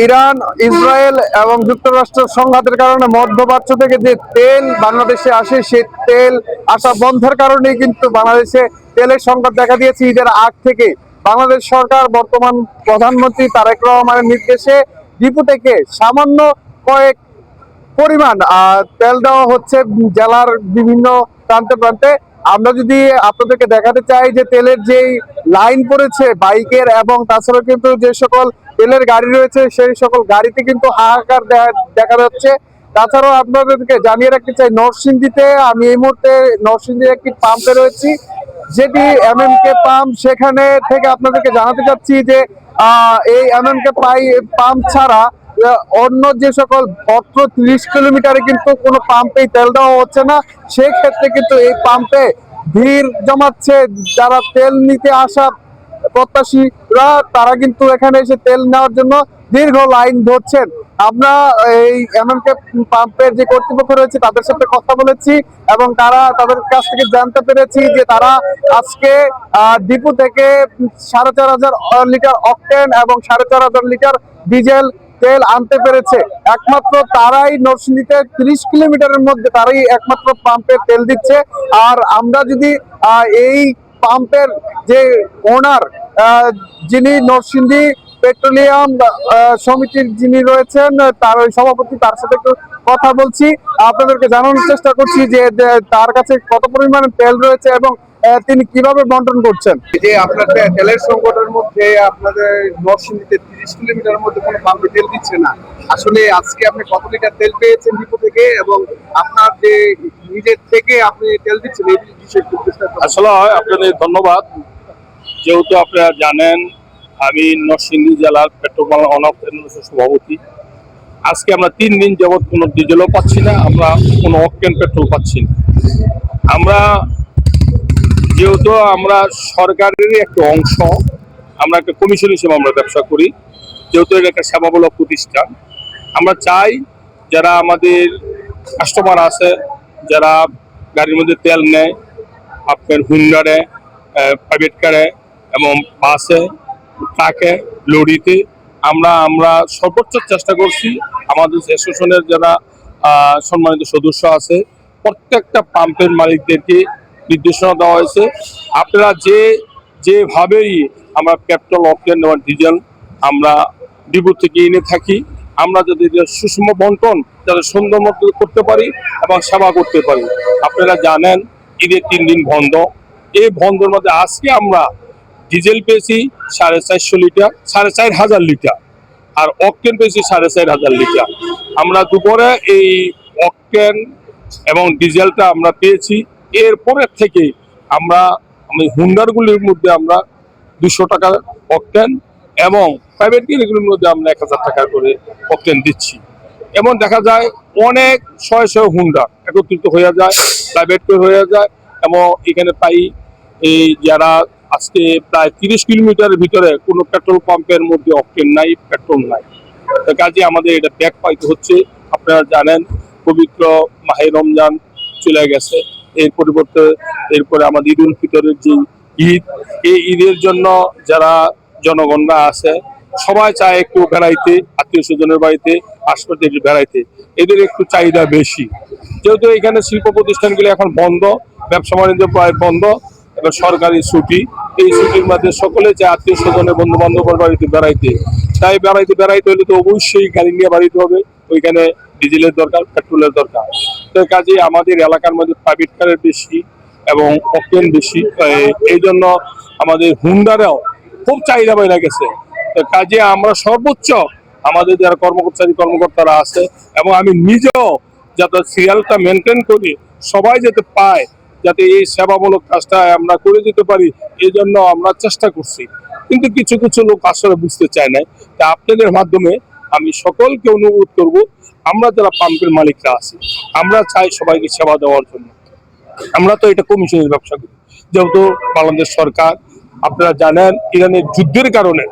Iran, Israel এবং যুক্তরাষ্ট্রের সংঘাতের কারণে মধ্যপ্রাচ্য থেকে যে তেল বাংলাদেশে আসে, সেই তেল আসা বন্ধের কারণেই কিন্তু বাংলাদেশে তেলের সংকট দেখা দিয়েছে ঈদের আগ থেকে। বাংলাদেশ সরকার বর্তমান প্রধানমন্ত্রী তারেক রহমানের নির্দেশে ডিপো থেকে সামান্য কয়েক পরিমাণ তেল দেওয়া হচ্ছে জেলার বিভিন্ন প্রান্তে প্রান্তে। আমরা যদি আপনাদেরকে দেখাতে চাই যে তেলের যেই লাইন পড়েছে বাইকের, এবং তাছাড়া কিন্তু যে সকল তেলের গাড়ি রয়েছে সেই সকল গাড়িতে কিন্তু হাহাকার দেখা যাচ্ছে। তাছাড়াও আপনাদেরকে জানিয়ে রাখতে চাই, নরসিংদীতে আমি এই মুহূর্তে নরসিংদীর একটি পাম্পে রয়েছি, যেটি এমএমকে পাম্প। সেখানে থেকে আপনাদেরকে জানাতে চাচ্ছি যে এই এমএমকে পাম্প ছাড়া অন্য যে সকল মাত্র 30 কিলোমিটারে কিন্তু কোনো পাম্পেই তেল দেওয়া হচ্ছে না। সেই ক্ষেত্রে কিন্তু এই পাম্পে ভিড় জমাচ্ছে যারা তেল নিতে আসা প্রত্যাশীরা, তারা কিন্তু এখানে এসে তেল নেওয়ার জন্য দীর্ঘ লাইন ধরছেন। আমরা এই এমএমকে পাম্পের যে কর্তৃপক্ষ রয়েছে তাদের সাথে কথা বলেছি, এবং তাদের কাছ থেকে জানতে পেরেছি যে তারা আজকে ডিপো থেকে 4,500 লিটার অকটেন এবং 4,500 লিটার ডিজেল তেল আনতে পেরেছে। একমাত্র তারাই নরসিংদীতে 30 কিলোমিটারের মধ্যে তারাই একমাত্র পাম্পে তেল দিচ্ছে। আর আমরা যদি এই পাম্পের যে ওনার, যিনি নরসিংদী পেট্রোলিয়াম সমিতির যিনি রয়েছেন, তার ওই সভাপতি, তার সাথে একটু কথা বলছি, আপনাদেরকে জানানোর চেষ্টা করছি যে তার কাছে কত পরিমাণে তেল রয়েছে এবং তিনি কিভাবে বন্টন করছেন। যে আপনার তেলের সংকটের মধ্যে আপনাদের নরসিংদীতে 30 কিলোমিটারের মধ্যে কোনো পাম্পে তেল দিচ্ছে না, আসলে আজকে আপনি কত লিটার তেল পেয়েছেন ডিপো থেকে, এবং আপনার যে নিজের থেকে আপনি তেল দিচ্ছেন এই বিষয়ে একটু বিস্তারিত বলুন। আসলে আপনাদের ধন্যবাদ। যেহেতু আপনারা জানেন আমি নরসিংদী জেলার পেট্রোল অনার সভাপতি। আজকে আমরা 3 দিন যাবৎ কোনো ডিজেলও পাচ্ছি না, আমরা কোনো অকটেন পেট্রোল পাচ্ছি না। আমরা যেহেতু আমরা সরকারেরই একটা অংশ, আমরা একটা কমিশন হিসেবে আমরা ব্যবসা করি, যেহেতু এটা একটা সেবামূলক প্রতিষ্ঠান, আমরা চাই যারা আমাদের কাস্টমার আছে, যারা গাড়ির মধ্যে তেল নেয়, আপনার হুন্ডারে, প্রাইভেট কারে এবং বাসে, ট্রাকে, লরিতে, আমরা সর্বোচ্চ চেষ্টা করছি। আমাদের অ্যাসোসিয়েশনের যারা সম্মানিত সদস্য আছে, প্রত্যেকটা পাম্পের মালিকদেরকে নির্দেশনা দেওয়া হয়েছে, আপনারা যেভাবেই আমরা পেট্রোল, অকটেন এবং ডিজেল আমরা ডিপো থেকে এনে থাকি, আমরা যদি সুষম বন্টন যাতে সুন্দর মতো করতে পারি এবং সেবা করতে পারি। আপনারা জানেন ঈদের 3 দিন বন্ধ, এই বন্ধের মধ্যে আজকে আমরা ডিজেল পেয়েছি 450 লিটার, 4,500 লিটার, আর অকটেন পেয়েছি 4,500 লিটার। আমরা দুপুরে এই অকটেন এবং ডিজেলটা আমরা পেয়েছি। এরপরের থেকে আমি হুন্ডারগুলির মধ্যে আমরা 200 টাকা অকটেন এবং প্রাইভেট গাড়িগুলির মধ্যে আমরা 1,000 টাকা করে অকটেন দিচ্ছি। এমন দেখা যায় অনেক শয়ে হুন্ডা একত্রিত হয়ে যায়, প্রাইভেট হয়ে যায়, এবং এখানে পাই এই যারা আজকে প্রায় 30 কিলোমিটারের ভিতরে কোনো পেট্রোল পাম্পের মধ্যে অকটেন নাই, পেট্রোল নাই। কাজে আমাদের এটা ব্যাক পাইতে হচ্ছে। আপনারা জানেন পবিত্র মাহে রমজান চলে গেছে, এর পরিবর্তে এরপরে আমাদের ঈদ উল ফিতরের যে ঈদ, এই ঈদের জন্য যারা জনগণরা আছে সবাই চায় একটু বেড়াইতে, আত্মীয় স্বজনের বাড়িতে, আশপাশে বেড়াইতে, এদের একটু চাহিদা বেশি। যেহেতু এখানে শিল্প প্রতিষ্ঠানগুলি এখন বন্ধ, ব্যবসা বাণিজ্য প্রায় বন্ধ, এবং সরকারি ছুটি, এই ছুটির মধ্যে সকলে চায় আত্মীয় স্বজনের বন্ধু বান্ধবের বাড়িতে বেড়াইতে। তাই বেড়াইতে হলে তো অবশ্যই গাড়ি নিয়ে বাড়িতে হবে, ওইখানে ডিজেলের দরকার, পেট্রোলের দরকার। তো কাজে আমাদের এলাকার মধ্যে প্রাইভেট কারের বেশি এবং অকটেন বেশি, এই জন্য আমাদের হুন্ডারেও খুব চাহিদা বেড়ে গেছে। তো কাজে আমরা সর্বোচ্চ আমাদের যারা কর্মকর্তারা আছে এবং আমি নিজেও যাতে সিরিয়ালটা মেনটেন করি, সবাই যাতে পায়, যাতে এই সেবামূলক কাজটা আমরা করে যেতে পারি, এই জন্য আমরা চেষ্টা করছি। কিন্তু কিছু কিছু লোক আসলে বুঝতে চায় না। তা আপনাদের মাধ্যমে আমি সকলকে অনুরোধ করব, আমরা যারা পাম্পের মালিকরা আছি, আমরা চাই সবাইকে সেবা দেওয়ার জন্য। আমরা তো এটা কমিশনের ব্যবসা করি। যেহেতু বাংলাদেশ সরকার, আপনারা জানেন ইরানের যুদ্ধের কারণে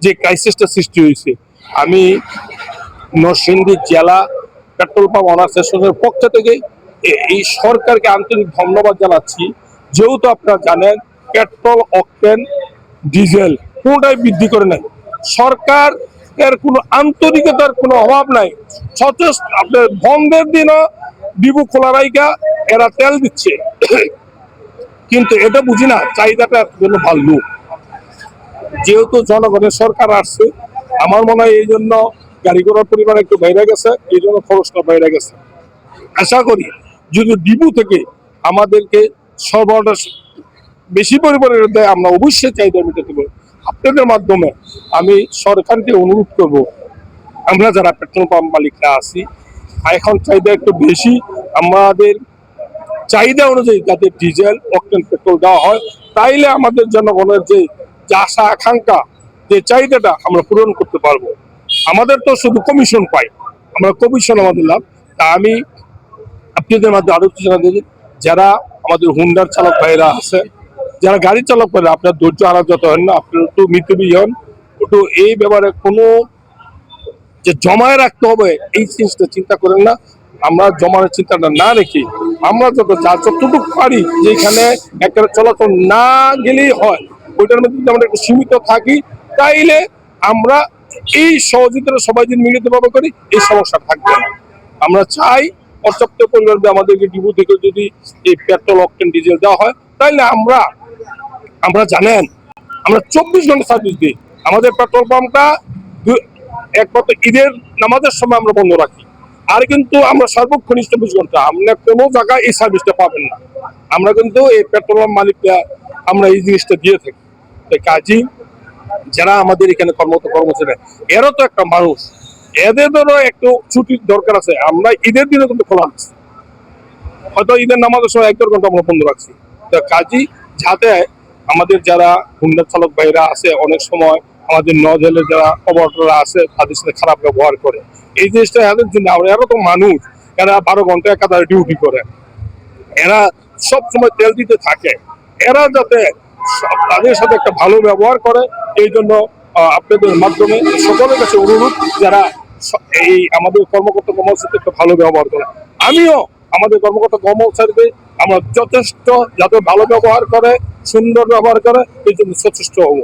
যে ক্রাইসিসটা সৃষ্টি হয়েছে, আমি নরসিংদী জেলা পেট্রোল পাম্প অনার্স অ্যাসোসিয়েশনের পক্ষ থেকে এই সরকারকে আন্তরিক ধন্যবাদ জানাচ্ছি। যেহেতু আপনারা জানেন পেট্রোল, অকটেন, ডিজেল কোনটাই বৃদ্ধি করে নাই। সরকার এর কোনো আন্তরিকতার কোনো অভাব নাই। সচেষ্ট আপনার বন্ধের দিনও ডিপু খোলা রাইকা এরা তেল দিচ্ছে, কিন্তু এটা বুঝি না চাহিদাটার জন্য ভালো। যেহেতু জনগণের সরকার আসছে, আমার মনে হয় এই জন্য গাড়ি ঘোড়ার পরিমাণ একটু বাইরে গেছে, এই জন্য খরচটা বাইরে গেছে। আশা করি যদি ডিপু থেকে আমাদেরকে সরবরাহটা বেশি পরিমাণে দেয়, আমরা অবশ্যই চাহিদা মেটাতে পারবো। আপনাদের মাধ্যমে আমি সরকারকে অনুরোধ করব, আমরা যারা পেট্রোল পাম্প মালিকরা আছি, এখন চাহিদা একটু বেশি, আমাদের চাহিদা অনুযায়ী যাতে ডিজেল অকটেন পেট্রোল দেওয়া হয়, তাইলে আমাদের জনগণের যে আশা আকাঙ্ক্ষা, যে চাহিদাটা আমরা পূরণ করতে পারবো। আমাদের তো শুধু কমিশন পাই, আমরা কমিশন আমাদের লাভ। তা আমি আপনাদের মাধ্যমে আরো কিছু জানা দিই, যারা আমাদের হুন্ডার চালক ভাইরা আছে, যারা গাড়ি চালক ভাইরা, আপনার ধৈর্য হারা যত হন না, আপনার একটু মিতবি হন, একটু এই ব্যাপারে কোনো যে জমায় রাখতে হবে এই জিনিসটা চিন্তা করেন না। আমরা জমানোর চিন্তাটা না রেখে আমরা যতটুকু পারি, যেখানে একটা চলাচল না গেলেই হয়, ওইটার মধ্যে যদি আমরা একটু সীমিত থাকি, তাইলে আমরা এই সহযোগিতাটা সবাই যদি মিলিতভাবে করি, এই সমস্যা থাকবে না। আমরা চাই পর্যাপ্ত পরিমাণে আমাদেরকে ডিপো থেকে যদি এই পেট্রোল অকটেন ডিজেল দেওয়া হয়, তাইলে আমরা জানেন আমরা 24 ঘন্টা সার্ভিস দিই। আমাদের পেট্রোল পাম্পটা একমাত্র ঈদের নামাজের সময় আমরা বন্ধ রাখি, আর কিন্তু আমরা সর্বক্ষণ 24 ঘন্টা, আমরা কোনো জায়গায় এই সার্ভিসটা পাবেন না। আমরা কিন্তু এই পেট্রোল পাম্প মালিকরা আমরা এই জিনিসটা দিয়ে থাকি। তাই কাজী যারা আমাদের এখানে কর্মচারী, এরও তো একটা মানুষ, এদেরও একটু ছুটির দরকার আছে। আমরা ঈদের দিনে কিন্তু খোলা আছে, হয়তো ঈদের নামাজের সময় 1-1.5 ঘন্টা আমরা বন্ধ রাখছি। কাজী যাতে আমাদের যারা হুন্ডা চালক ভাইরা আছে, অনেক সময় আমাদের নজেলের যারা অপারেটররা আছে, তাদের সাথে খারাপ ব্যবহার করে, এই জিনিসটা এদের জন্য। এরা তো মানুষ, এরা 12 ঘন্টা একাধারে ডিউটি করে, এরা সব সময় তেল দিতে থাকে, এরা যাতে তাদের সাথে একটা ভালো ব্যবহার করে, এই জন্য আপনাদের মাধ্যমে সকলের কাছে অনুরোধ, যারা এই আমাদের কর্মকর্তা কর্মচারীদের একটা ভালো ব্যবহার করে। আমিও আমাদের কর্মকর্তা কর্মচারীদের আমরা যথেষ্ট যাতে ভালো ব্যবহার করে, সুন্দর ব্যবহার করে, এই জন্য সচেষ্ট হবো।